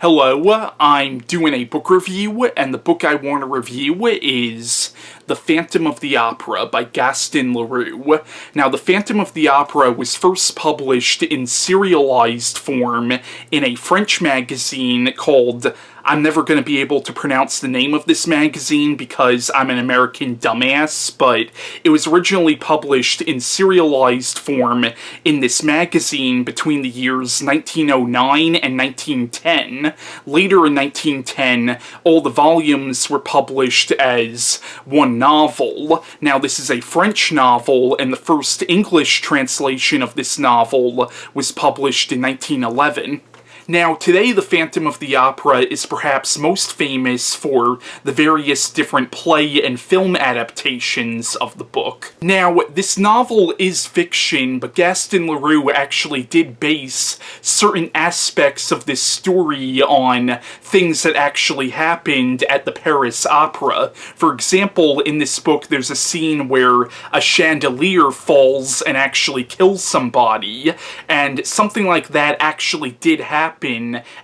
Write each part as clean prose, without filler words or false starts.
Hello, I'm doing a book review, and the book I want to review is The Phantom of the Opera by Gaston Leroux. Now, The Phantom of the Opera was first published in serialized form in a French magazine called... I'm never going to be able to pronounce the name of this magazine because I'm an American dumbass, but it was originally published in serialized form in this magazine between the years 1909 and 1910. Later in 1910, all the volumes were published as one novel. Now, this is a French novel, and the first English translation of this novel was published in 1911. Now, today The Phantom of the Opera is perhaps most famous for the various different play and film adaptations of the book. Now, this novel is fiction, but Gaston Leroux actually did base certain aspects of this story on things that actually happened at the Paris Opera. For example, in this book, there's a scene where a chandelier falls and actually kills somebody, and something like that actually did happen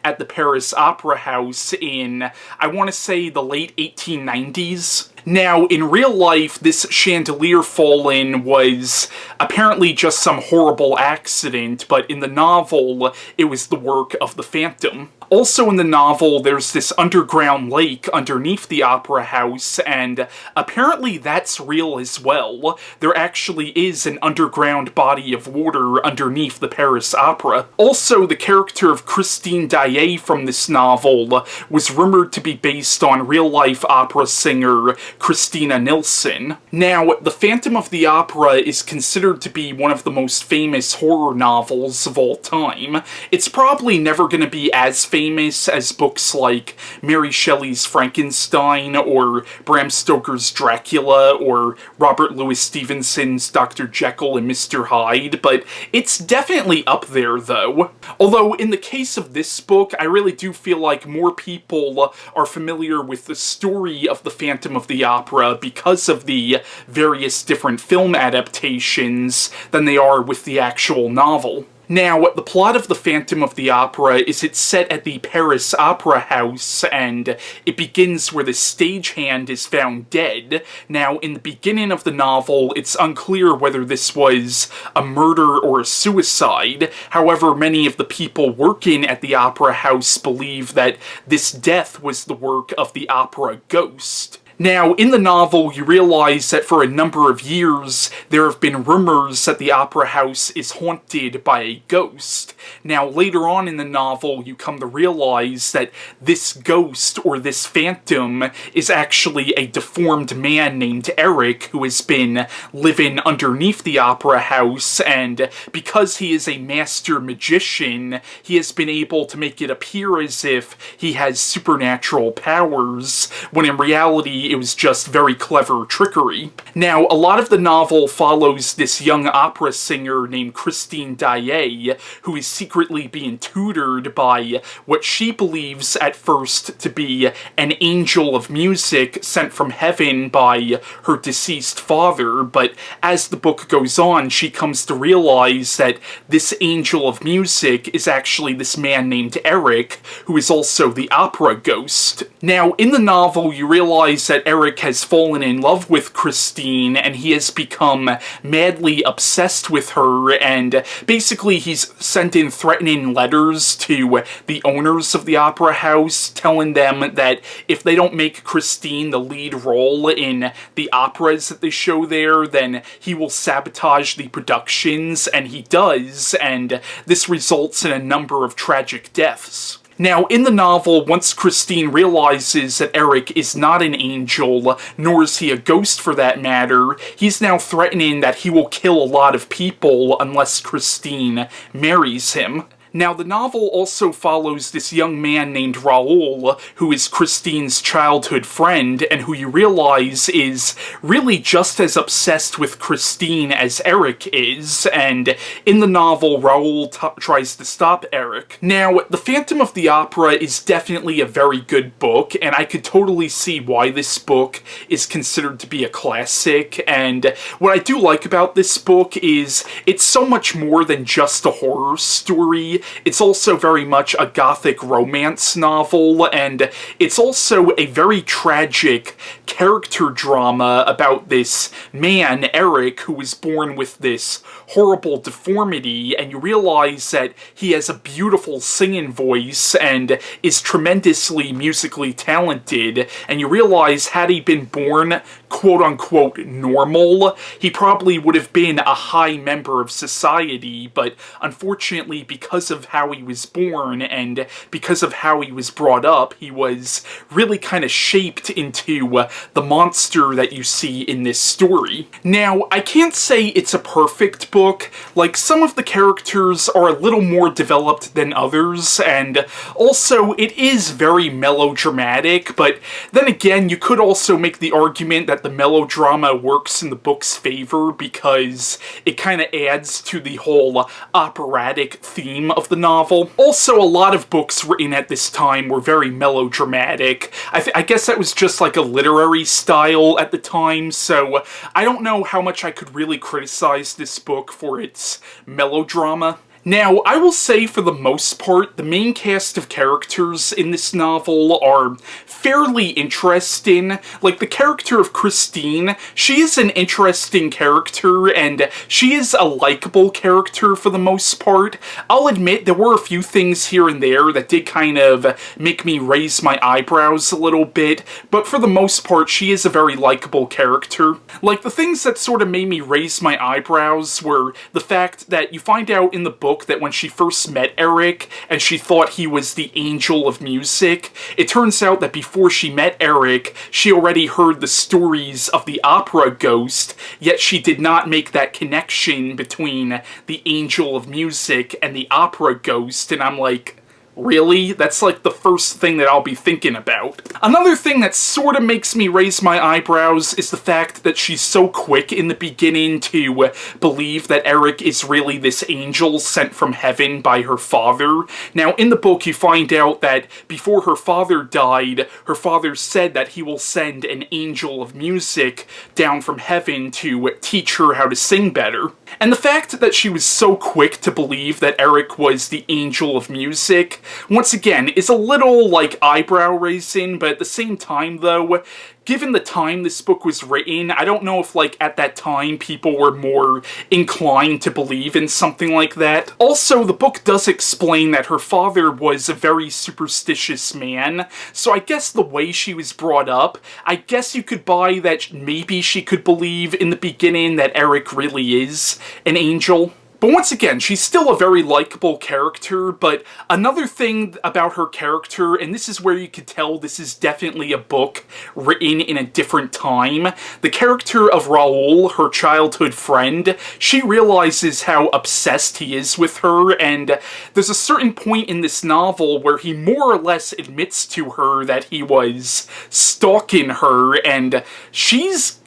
at the Paris Opera House in, I want to say, the late 1890s. Now, in real life, this chandelier falling was apparently just some horrible accident, but in the novel, it was the work of the Phantom. Also in the novel, there's this underground lake underneath the opera house, and apparently that's real as well. There actually is an underground body of water underneath the Paris Opera. Also, the character of Christine Daae from this novel was rumored to be based on real-life opera singer Christina Nilsson. Now, The Phantom of the Opera is considered to be one of the most famous horror novels of all time. It's probably never going to be as famous as books like Mary Shelley's Frankenstein, or Bram Stoker's Dracula, or Robert Louis Stevenson's Dr. Jekyll and Mr. Hyde, but it's definitely up there, though. Although, in the case of this book, I really do feel like more people are familiar with the story of The Phantom of the Opera because of the various different film adaptations than they are with the actual novel. Now, the plot of The Phantom of the Opera is it's set at the Paris Opera House, and it begins where the stagehand is found dead. Now, in the beginning of the novel, it's unclear whether this was a murder or a suicide. However, many of the people working at the Opera House believe that this death was the work of the opera ghost. Now, in the novel, you realize that for a number of years, there have been rumors that the opera house is haunted by a ghost. Now, later on in the novel, you come to realize that this ghost, or this phantom, is actually a deformed man named Erik, who has been living underneath the opera house, and because he is a master magician, he has been able to make it appear as if he has supernatural powers, when in reality, it was just very clever trickery. Now, a lot of the novel follows this young opera singer named Christine Daae, who is secretly being tutored by what she believes at first to be an angel of music sent from heaven by her deceased father, but as the book goes on, she comes to realize that this angel of music is actually this man named Erik, who is also the opera ghost. Now, in the novel, you realize that Erik has fallen in love with Christine, and he has become madly obsessed with her, and basically he's sent in threatening letters to the owners of the opera house, telling them that if they don't make Christine the lead role in the operas that they show there, then he will sabotage the productions, and he does, and this results in a number of tragic deaths. Now, in the novel, once Christine realizes that Erik is not an angel, nor is he a ghost for that matter, he's now threatening that he will kill a lot of people unless Christine marries him. Now, the novel also follows this young man named Raoul, who is Christine's childhood friend, and who you realize is really just as obsessed with Christine as Erik is, and in the novel, Raoul tries to stop Erik. Now, The Phantom of the Opera is definitely a very good book, and I could totally see why this book is considered to be a classic, and what I do like about this book is it's so much more than just a horror story. it's also very much a gothic romance novel, and it's also a very tragic character drama about this man, Erik, who was born with this horrible deformity, and you realize that he has a beautiful singing voice and is tremendously musically talented, and you realize had he been born quote-unquote normal, he probably would have been a high member of society, but unfortunately because of how he was born and because of how he was brought up, he was really kind of shaped into the monster that you see in this story. Now, I can't say it's a perfect book. Like, some of the characters are a little more developed than others, and also it is very melodramatic, but then again, you could also make the argument that the melodrama works in the book's favor because it kind of adds to the whole operatic theme of the novel. Also, a lot of books written at this time were very melodramatic. I guess that was just like a literary style at the time, so I don't know how much I could really criticize this book for its melodrama. Now, I will say for the most part, the main cast of characters in this novel are fairly interesting. Like, the character of Christine, she is an interesting character, and she is a likable character for the most part. I'll admit, there were a few things here and there that did kind of make me raise my eyebrows a little bit, but for the most part, she is a very likable character. Like, the things that sort of made me raise my eyebrows were the fact that you find out in the book that when she first met Erik and she thought he was the angel of music, it turns out that before she met Erik, she already heard the stories of the opera ghost, yet she did not make that connection between the angel of music and the opera ghost, and I'm like, really? That's like the first thing that I'll be thinking about. Another thing that sort of makes me raise my eyebrows is the fact that she's so quick in the beginning to believe that Erik is really this angel sent from heaven by her father. Now, in the book, you find out that before her father died, her father said that he will send an angel of music down from heaven to teach her how to sing better. And the fact that she was so quick to believe that Erik was the angel of music, once again, is a little, like, eyebrow-raising, but at the same time, though, given the time this book was written, I don't know if, like, at that time people were more inclined to believe in something like that. Also, the book does explain that her father was a very superstitious man, so I guess the way she was brought up, I guess you could buy that maybe she could believe in the beginning that Erik really is an angel. But once again, she's still a very likable character, but another thing about her character, and this is where you could tell this is definitely a book written in a different time, the character of Raoul, her childhood friend, she realizes how obsessed he is with her, and there's a certain point in this novel where he more or less admits to her that he was stalking her, and she's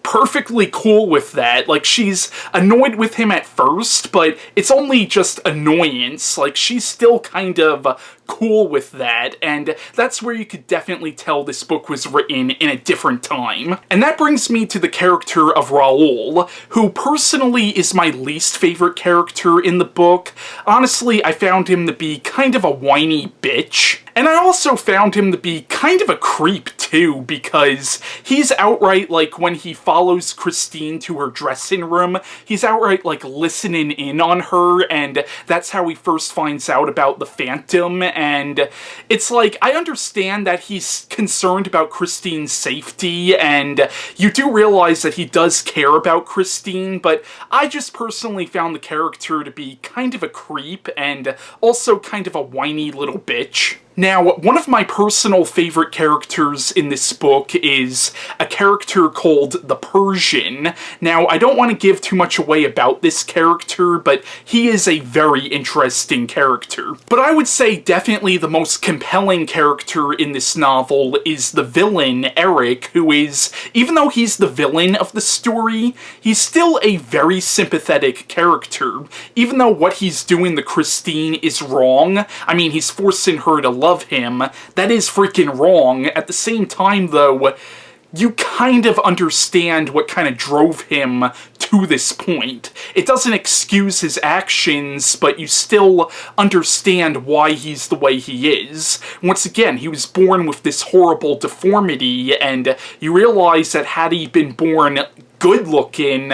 perfectly cool with that. Like, she's annoyed with him at first, but it's only just annoyance. Like, she's still kind of cool with that, and that's where you could definitely tell this book was written in a different time. And that brings me to the character of Raoul, who personally is my least favorite character in the book. Honestly, I found him to be kind of a whiny bitch. And I also found him to be kind of a creep, too, because he's outright, like, when he follows Christine to her dressing room, he's outright, like, listening in on her, and that's how he first finds out about the Phantom, and it's like, I understand that he's concerned about Christine's safety, and you do realize that he does care about Christine, but I just personally found the character to be kind of a creep, and also kind of a whiny little bitch. Now, one of my personal favorite characters in this book is a character called the Persian. Now, I don't want to give too much away about this character, but he is a very interesting character. But I would say definitely the most compelling character in this novel is the villain, Erik, who is, even though he's the villain of the story, he's still a very sympathetic character. Even though what he's doing to Christine is wrong, I mean, he's forcing her to love him, that is freaking wrong. At the same time, though, you kind of understand what kind of drove him to this point. It doesn't excuse his actions, but you still understand why he's the way he is. Once again, he was born with this horrible deformity, and you realize that had he been born good-looking,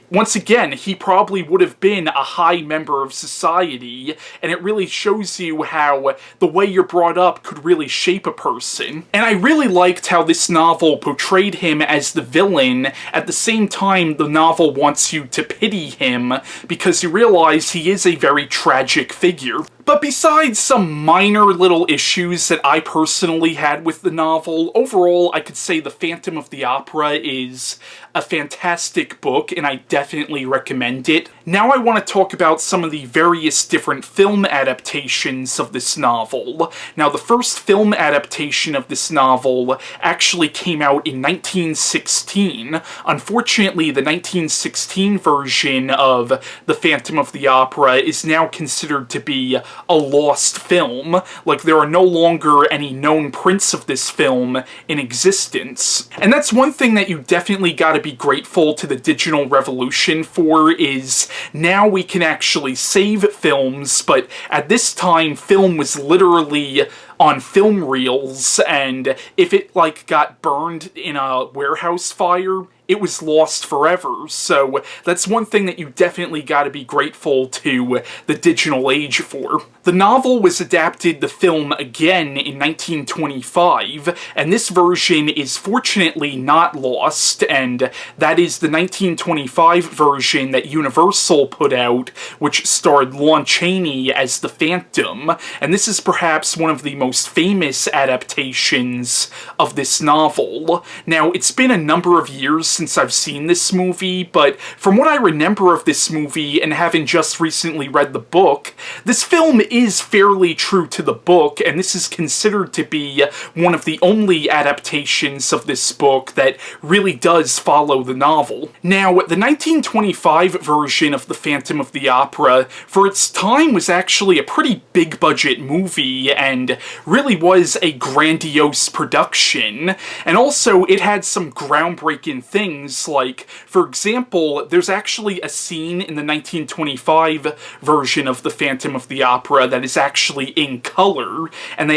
once again, he probably would have been a high member of society, and it really shows you how the way you're brought up could really shape a person. And I really liked how this novel portrayed him as the villain. At the same time, the novel wants you to pity him, because you realize he is a very tragic figure. But besides some minor little issues that I personally had with the novel, overall I could say The Phantom of the Opera is a fantastic book, and I definitely recommend it. Now I want to talk about some of the various different film adaptations of this novel. Now, the first film adaptation of this novel actually came out in 1916. Unfortunately, the 1916 version of The Phantom of the Opera is now considered to be a lost film. Like, there are no longer any known prints of this film in existence. And that's one thing that you definitely gotta be grateful to the digital revolution for, is now we can actually save films, but at this time, film was literally on film reels, and if it, like, got burned in a warehouse fire, it was lost forever. So that's one thing that you definitely gotta be grateful to the digital age for. The novel was adapted to film again in 1925, and this version is fortunately not lost, and that is the 1925 version that Universal put out, which starred Lon Chaney as the Phantom, and this is perhaps one of the most famous adaptations of this novel. Now, it's been a number of years since I've seen this movie, but from what I remember of this movie, and having just recently read the book, this film is fairly true to the book, and this is considered to be one of the only adaptations of this book that really does follow the novel. Now, the 1925 version of The Phantom of the Opera, for its time, was actually a pretty big-budget movie, and really was a grandiose production, and also it had some groundbreaking things, like, for example, there's actually a scene in the 1925 version of The Phantom of the Opera that is actually in color, and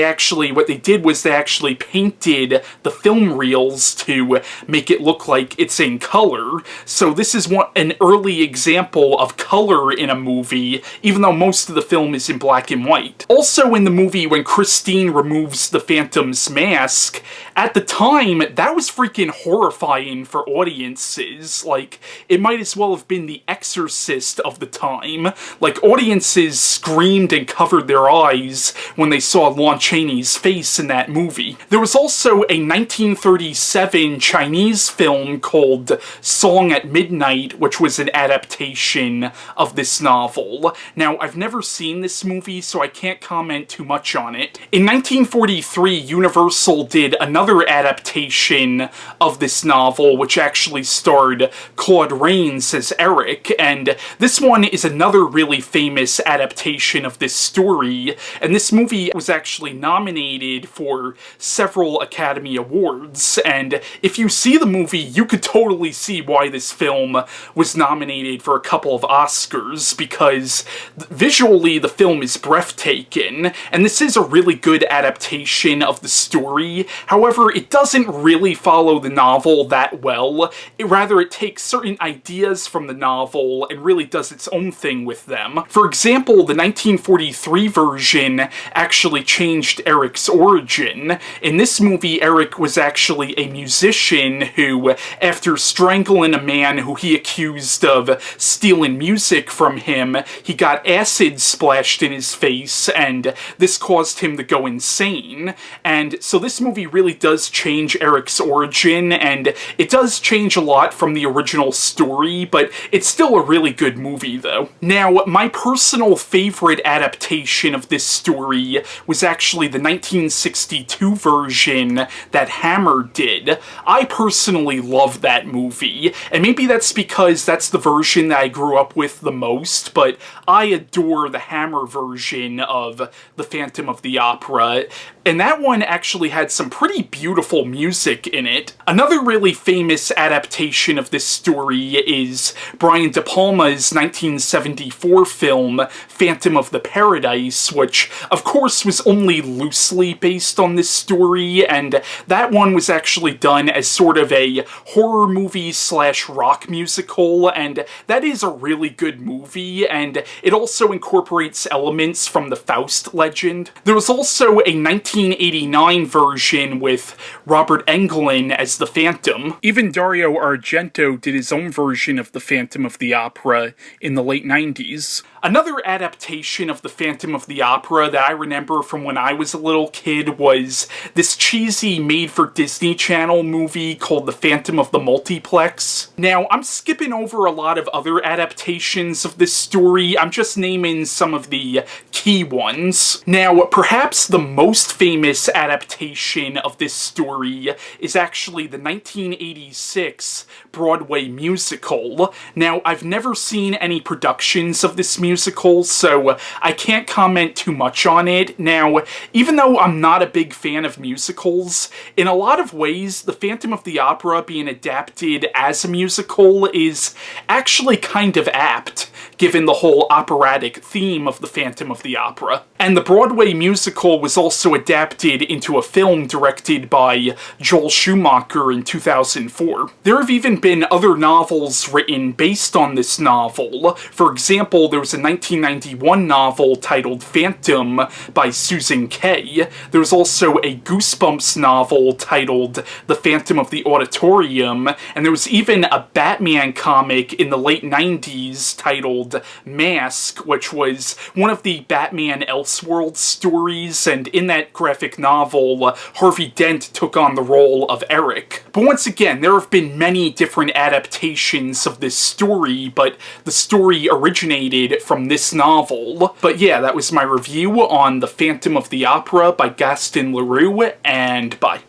what they did was they actually painted the film reels to make it look like it's in color, so this is an early example of color in a movie, even though most of the film is in black and white. Also in the movie, when Christine removes the Phantom's mask, at the time, that was freaking horrifying for audiences. Like, it might as well have been The Exorcist of the time. Like, audiences screamed and covered their eyes when they saw Lon Chaney's face in that movie. There was also a 1937 Chinese film called Song at Midnight, which was an adaptation of this novel. Now, I've never seen this movie, so I can't comment too much on it. In 1943, Universal did another adaptation of this novel, which actually starred Claude Rains as Erik, and this one is another really famous adaptation of this story, and this movie was actually nominated for several Academy Awards, and if you see the movie, you could totally see why this film was nominated for a couple of Oscars, because visually the film is breathtaking, and this is a really good adaptation of the story. However, it doesn't really follow the novel that well. Rather, it takes certain ideas from the novel and really does its own thing with them. For example, the 1943 version actually changed Erik's origin. In this movie, Erik was actually a musician who, after strangling a man who he accused of stealing music from him, he got acid splashed in his face, and this caused him to go insane. And so this movie really does change Erik's origin, and it does change a lot from the original story, but it's still a really good movie, though. Now, my personal favorite adaptation of this story was actually the 1962 version that Hammer did. I personally love that movie, and maybe that's because that's the version that I grew up with the most, but I adore the Hammer version of The Phantom of the Opera. and that one actually had some pretty beautiful music in it. Another really famous adaptation of this story is Brian De Palma's 1974 film Phantom of the Paradise, which of course was only loosely based on this story, and that one was actually done as sort of a horror movie slash rock musical, and that is a really good movie, and it also incorporates elements from the Faust legend. There was also a 1989 version with Robert Englund as the Phantom. Even Dario Argento did his own version of the Phantom of the Opera in the late 90s. Another adaptation of the Phantom of the Opera that I remember from when I was a little kid was this cheesy made-for-Disney Channel movie called The Phantom of the Multiplex. Now, I'm skipping over a lot of other adaptations of this story. I'm just naming some of the key ones. Now, perhaps the most famous adaptation of this story is actually the 1986 Broadway musical. Now, I've never seen any productions of this musical, so I can't comment too much on it. Now, even though I'm not a big fan of musicals, in a lot of ways, The Phantom of the Opera being adapted as a musical is actually kind of apt, given the whole operatic theme of The Phantom of the Opera. And the Broadway musical was also adapted into a film directed by Joel Schumacher in 2004. There have even been other novels written based on this novel. For example, there was a 1991 novel titled Phantom by Susan Kay. There was also a Goosebumps novel titled The Phantom of the Auditorium, and there was even a Batman comic in the late 90s titled Mask, which was one of the Batman Elseworlds stories, and in that graphic novel, Harvey Dent took on the role of Erik. But once again, there have been many different adaptations of this story, but the story originated from this novel. But yeah, that was my review on The Phantom of the Opera by Gaston Leroux, and bye.